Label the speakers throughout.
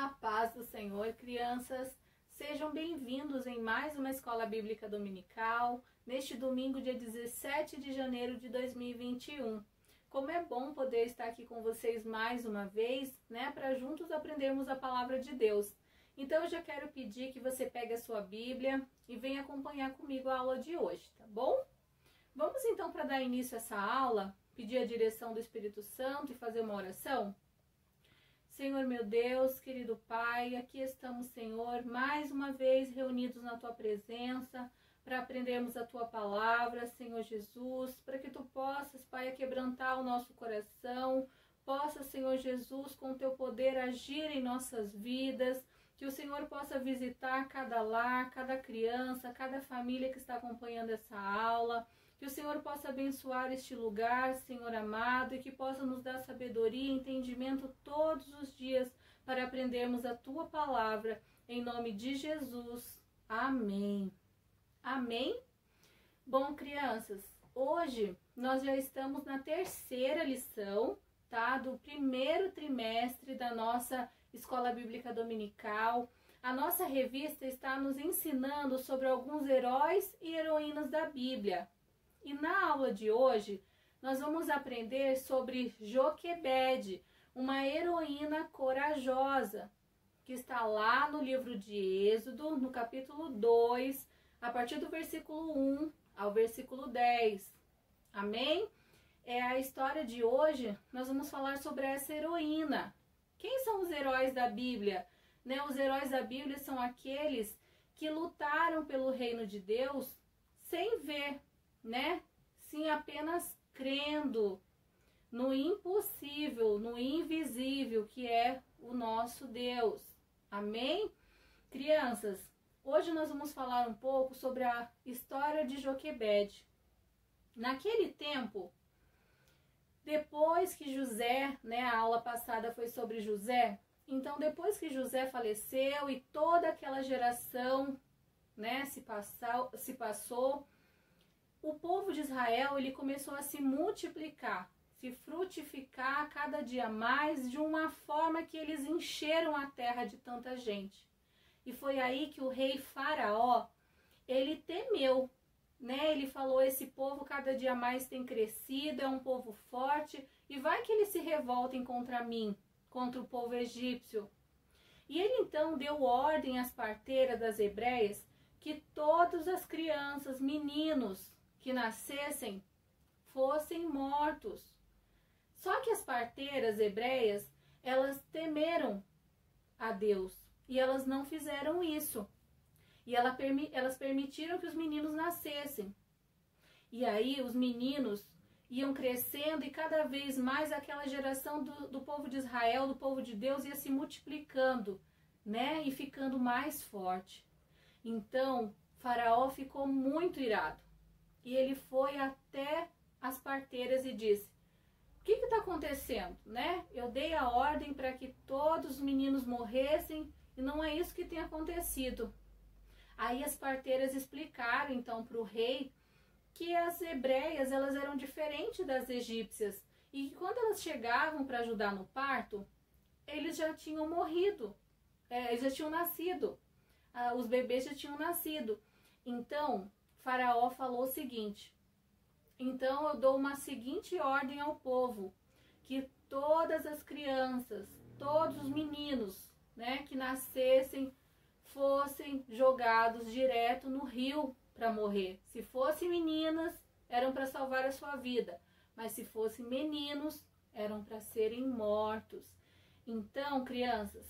Speaker 1: A paz do Senhor, crianças, sejam bem-vindos em mais uma Escola Bíblica Dominical, neste domingo, dia 17 de janeiro de 2021. Como é bom poder estar aqui com vocês mais uma vez, né, para juntos aprendermos a Palavra de Deus. Então eu já quero pedir que você pegue a sua Bíblia e venha acompanhar comigo a aula de hoje, tá bom? Vamos então, para dar início a essa aula, pedir a direção do Espírito Santo e fazer uma oração? Senhor meu Deus, querido Pai, aqui estamos, Senhor, mais uma vez reunidos na Tua presença para aprendermos a Tua palavra, Senhor Jesus, para que Tu possas, Pai, quebrantar o nosso coração, possa, Senhor Jesus, com o Teu poder agir em nossas vidas, que o Senhor possa visitar cada lar, cada criança, cada família que está acompanhando essa aula, que o Senhor possa abençoar este lugar, Senhor amado, e que possa nos dar sabedoria e entendimento todos os dias para aprendermos a Tua palavra. Em nome de Jesus. Amém. Amém? Bom, crianças, hoje nós já estamos na terceira lição, tá? Do primeiro trimestre da nossa Escola Bíblica Dominical. A nossa revista está nos ensinando sobre alguns heróis e heroínas da Bíblia. E na aula de hoje, nós vamos aprender sobre Joquebede, uma heroína corajosa, que está lá no livro de Êxodo, no capítulo 2, a partir do versículo 1 ao versículo 10. Amém? É a história de hoje, nós vamos falar sobre essa heroína. Quem são os heróis da Bíblia? Né? Os heróis da Bíblia são aqueles que lutaram pelo reino de Deus sem ver, né? Sim, apenas crendo no impossível, no invisível, que é o nosso Deus. Amém? Crianças, hoje nós vamos falar um pouco sobre a história de Joquebede. Naquele tempo, depois que José, né, a aula passada foi sobre José, então depois que José faleceu e toda aquela geração, né, se passou, o povo de Israel, ele começou a se multiplicar, se frutificar cada dia mais, de uma forma que eles encheram a terra de tanta gente. E foi aí que o rei Faraó, ele temeu, né? Ele falou, esse povo cada dia mais tem crescido, é um povo forte, e vai que eles se revoltem contra mim, contra o povo egípcio. E ele então deu ordem às parteiras das hebreias que todas as crianças, meninos, que nascessem, fossem mortos. Só que as parteiras hebreias, elas temeram a Deus e elas não fizeram isso. E elas permitiram que os meninos nascessem. E aí os meninos iam crescendo e cada vez mais aquela geração do povo de Israel, do povo de Deus, ia se multiplicando, né? E ficando mais forte. Então, Faraó ficou muito irado. E ele foi até as parteiras e disse, o que está acontecendo, né? Eu dei a ordem para que todos os meninos morressem e não é isso que tem acontecido. Aí as parteiras explicaram então para o rei que as hebreias, elas eram diferentes das egípcias e que quando elas chegavam para ajudar no parto, eles já tinham morrido, eles já tinham nascido, os bebês já tinham nascido. Então, Faraó falou o seguinte, então eu dou uma seguinte ordem ao povo, que todas as crianças, todos os meninos, né, que nascessem, fossem jogados direto no rio para morrer. Se fossem meninas, eram para salvar a sua vida, mas se fossem meninos, eram para serem mortos. Então, crianças,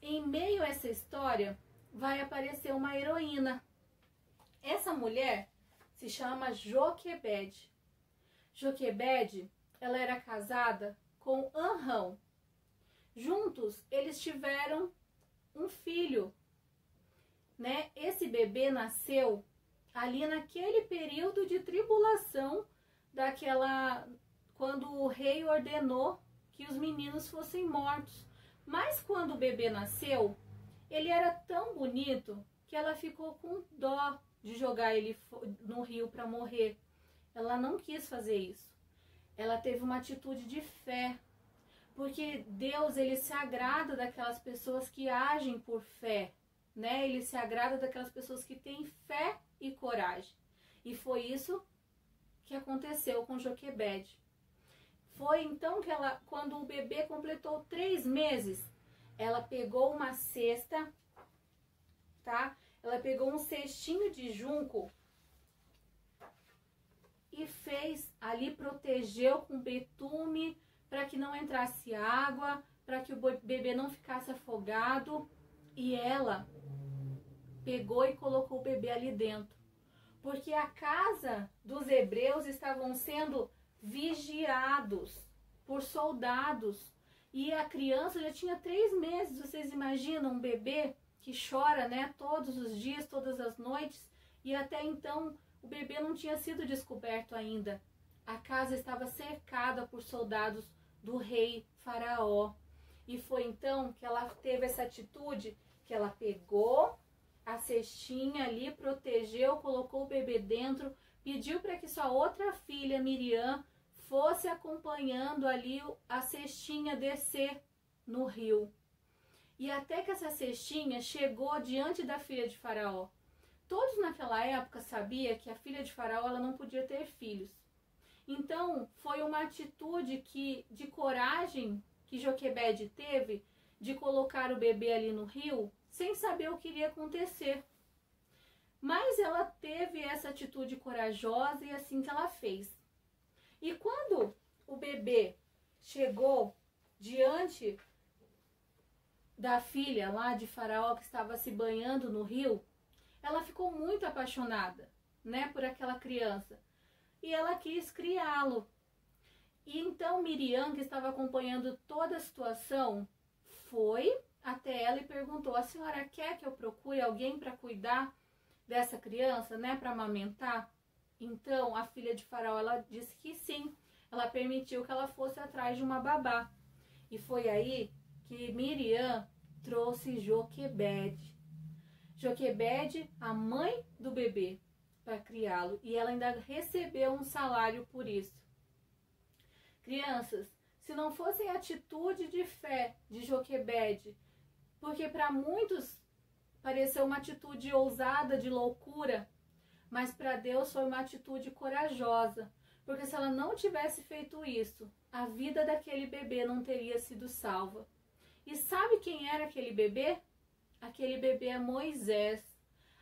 Speaker 1: em meio a essa história, vai aparecer uma heroína. Essa mulher se chama Joquebede. Joquebede, ela era casada com Anrão. Juntos, eles tiveram um filho, né? Esse bebê nasceu ali naquele período de tribulação quando o rei ordenou que os meninos fossem mortos. Mas quando o bebê nasceu, ele era tão bonito que ela ficou com dó de jogar ele no rio para morrer. Ela não quis fazer isso. Ela teve uma atitude de fé, Porque Deus, ele se agrada daquelas pessoas que agem por fé, né? Ele se agrada daquelas pessoas que têm fé e coragem. E foi isso que aconteceu com Joquebede. Foi então que ela, quando o bebê completou 3 meses, ela pegou uma cesta, tá? Ela pegou um cestinho de junco e fez ali, protegeu com betume, para que não entrasse água, para que o bebê não ficasse afogado. E ela pegou e colocou o bebê ali dentro. Porque a casa dos hebreus estavam sendo vigiados por soldados. E a criança já tinha 3 meses. Vocês imaginam um bebê que chora, né, todos os dias, todas as noites. E até então o bebê não tinha sido descoberto ainda. A casa estava cercada por soldados do rei Faraó. E foi então que ela teve essa atitude, que ela pegou a cestinha ali, protegeu, colocou o bebê dentro, pediu para que sua outra filha, Miriam, fosse acompanhando ali a cestinha descer no rio. E até que essa cestinha chegou diante da filha de Faraó. Todos naquela época sabiam que a filha de Faraó ela não podia ter filhos. Então, foi uma atitude de coragem que Joquebede teve de colocar o bebê ali no rio, sem saber o que iria acontecer. Mas ela teve essa atitude corajosa e assim que ela fez. E quando o bebê chegou diante da filha lá de Faraó, que estava se banhando no rio, ela ficou muito apaixonada, né, por aquela criança. E ela quis criá-lo. E então Miriam, que estava acompanhando toda a situação, foi até ela e perguntou: a senhora quer que eu procure alguém para cuidar dessa criança, né, para amamentar? Então a filha de Faraó, ela disse que sim. Ela permitiu que ela fosse atrás de uma babá. E foi aí que Miriam trouxe Joquebede. Joquebede, a mãe do bebê, para criá-lo, e ela ainda recebeu um salário por isso. Crianças, se não fosse a atitude de fé de Joquebede, porque para muitos pareceu uma atitude ousada, de loucura, mas para Deus foi uma atitude corajosa, porque se ela não tivesse feito isso, a vida daquele bebê não teria sido salva. E sabe quem era aquele bebê? Aquele bebê é Moisés.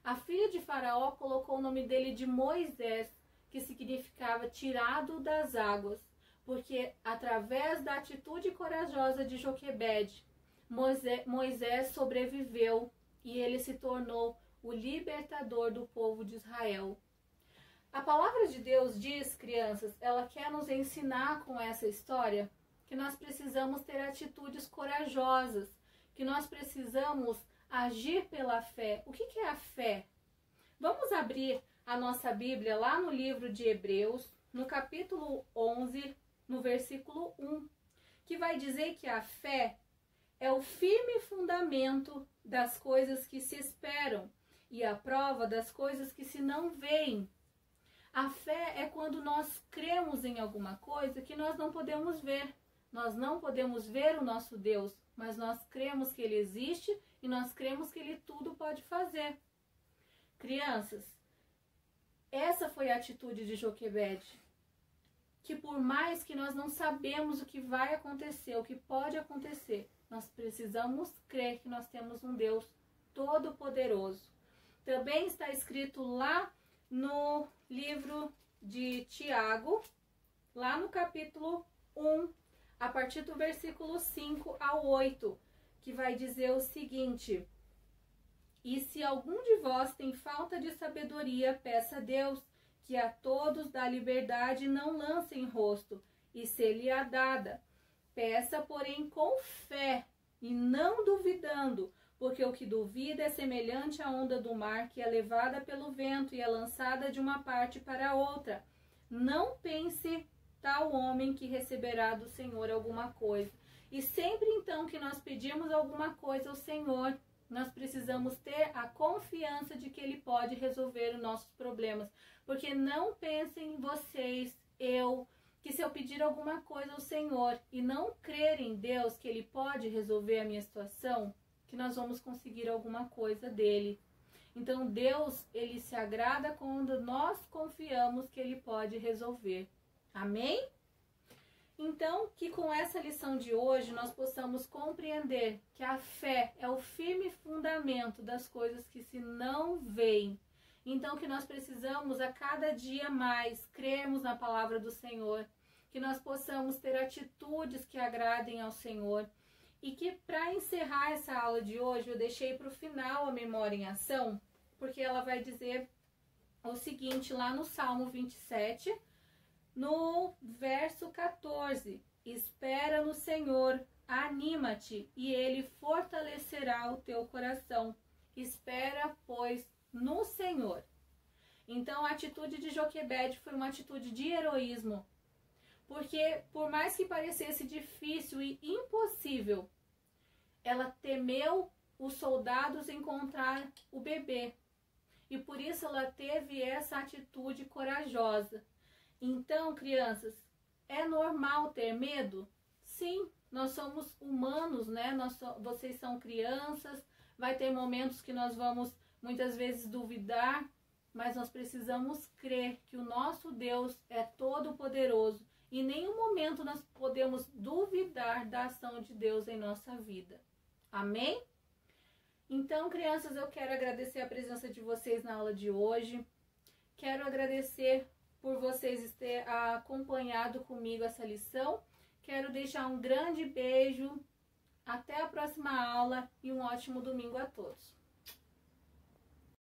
Speaker 1: A filha de Faraó colocou o nome dele de Moisés, que significava tirado das águas, porque através da atitude corajosa de Joquebede, Moisés sobreviveu e ele se tornou o libertador do povo de Israel. A palavra de Deus diz, crianças, ela quer nos ensinar com essa história que nós precisamos ter atitudes corajosas, que nós precisamos agir pela fé. O que é a fé? Vamos abrir a nossa Bíblia lá no livro de Hebreus, no capítulo 11, no versículo 1, que vai dizer que a fé é o firme fundamento das coisas que se esperam e a prova das coisas que se não veem. A fé é quando nós cremos em alguma coisa que nós não podemos ver. Nós não podemos ver o nosso Deus, mas nós cremos que Ele existe e nós cremos que Ele tudo pode fazer. Crianças, essa foi a atitude de Joquebede, que por mais que nós não sabemos o que vai acontecer, o que pode acontecer, nós precisamos crer que nós temos um Deus todo-poderoso. Também está escrito lá no livro de Tiago, lá no capítulo 1, a partir do versículo 5 ao 8, que vai dizer o seguinte: e se algum de vós tem falta de sabedoria, peça a Deus, que a todos dá liberdade, não lance em rosto, e ser-lhe-á dada. Peça, porém, com fé, e não duvidando, porque o que duvida é semelhante à onda do mar, que é levada pelo vento e é lançada de uma parte para outra. Não pense tal homem que receberá do Senhor alguma coisa. E sempre então que nós pedimos alguma coisa ao Senhor, nós precisamos ter a confiança de que Ele pode resolver os nossos problemas. Porque não pensem vocês, eu, que se eu pedir alguma coisa ao Senhor e não crer em Deus que Ele pode resolver a minha situação, que nós vamos conseguir alguma coisa dele. Então Deus, Ele se agrada quando nós confiamos que Ele pode resolver. Amém? Então, que com essa lição de hoje nós possamos compreender que a fé é o firme fundamento das coisas que se não veem. Então, que nós precisamos a cada dia mais crermos na palavra do Senhor, que nós possamos ter atitudes que agradem ao Senhor. E que para encerrar essa aula de hoje, eu deixei para o final a memória em ação, porque ela vai dizer o seguinte lá no Salmo 27, no verso 14: espera no Senhor, anima-te, e Ele fortalecerá o teu coração. Espera, pois, no Senhor. Então, a atitude de Joquebede foi uma atitude de heroísmo, porque por mais que parecesse difícil e impossível, ela temeu os soldados encontrar o bebê. E por isso ela teve essa atitude corajosa. Então, crianças, é normal ter medo? Sim, nós somos humanos, né? Vocês são crianças, vai ter momentos que nós vamos muitas vezes duvidar, mas nós precisamos crer que o nosso Deus é todo-poderoso. E em nenhum momento nós podemos duvidar da ação de Deus em nossa vida. Amém? Então, crianças, eu quero agradecer a presença de vocês na aula de hoje. Quero agradecer por vocês terem acompanhado comigo essa lição. Quero deixar um grande beijo. Até a próxima aula e um ótimo domingo a todos.